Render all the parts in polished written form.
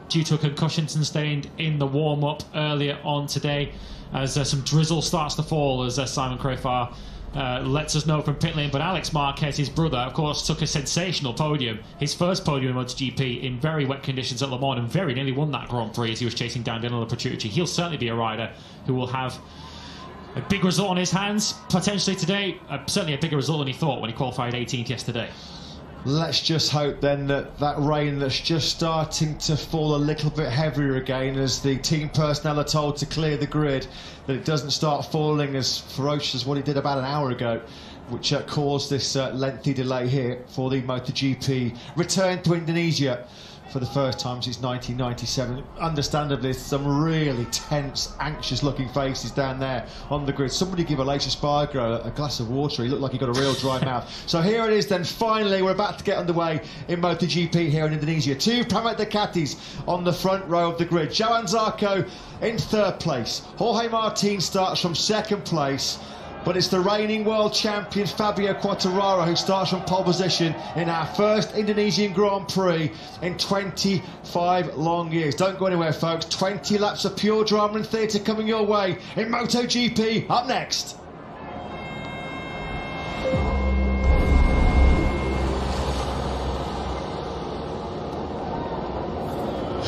due to a concussion sustained in the warm-up earlier on today, as some drizzle starts to fall, as Simon Crafar lets us know from pit lane. But Alex Marquez, his brother, of course, took a sensational podium, his first podium in MotoGP in very wet conditions at Le Mans, and very nearly won that Grand Prix as he was chasing down Danilo Petrucci. He'll certainly be a rider who will have a big result on his hands potentially today. Certainly a bigger result than he thought when he qualified 18th yesterday. Let's just hope then that that rain that's just starting to fall a little bit heavier again, as the team personnel are told to clear the grid, that it doesn't start falling as ferocious as what it did about an hour ago, which caused this lengthy delay here for the MotoGP return to Indonesia for the first time since 1997. Understandably, some really tense, anxious-looking faces down there on the grid. Somebody give Aleix Espargaro a glass of water. He looked like he got a real dry mouth. So here it is then, finally, we're about to get underway in MotoGP here in Indonesia. Two Pramac Ducatis on the front row of the grid. Johan Zarco in third place. Jorge Martin starts from second place. But it's the reigning world champion Fabio Quartararo who starts from pole position in our first Indonesian Grand Prix in 25 long years. Don't go anywhere, folks. 20 laps of pure drama and theatre coming your way in MotoGP. Up next.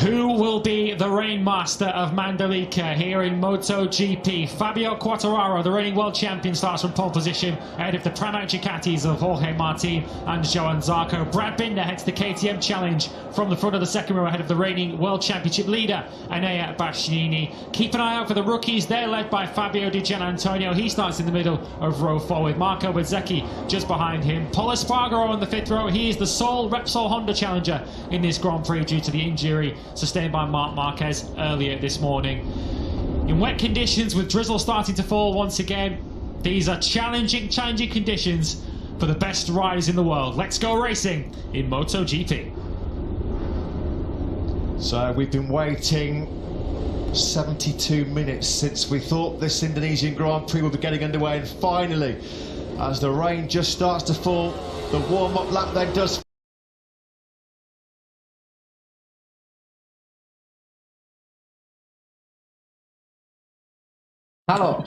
Who will be the Rainmaster of Mandalika here in MotoGP? Fabio Quartararo, the reigning world champion, starts from pole position ahead of the Pramac Ducatis of Jorge Martin and Johan Zarco. Brad Binder heads the KTM Challenge from the front of the second row ahead of the reigning world championship leader, Enea Bastianini. Keep an eye out for the rookies. They're led by Fabio Di Gianantonio. He starts in the middle of row 4 with Marco Bezzecchi just behind him. Pol Espargaro on the 5th row. He is the sole Repsol Honda challenger in this Grand Prix due to the injury sustained by Marc Marquez earlier this morning. In wet conditions with drizzle starting to fall once again, these are challenging conditions for the best riders in the world. Let's go racing in MotoGP. So we've been waiting 72 minutes since we thought this Indonesian Grand Prix would be getting underway, and finally, as the rain just starts to fall, the warm-up lap then does. Halo,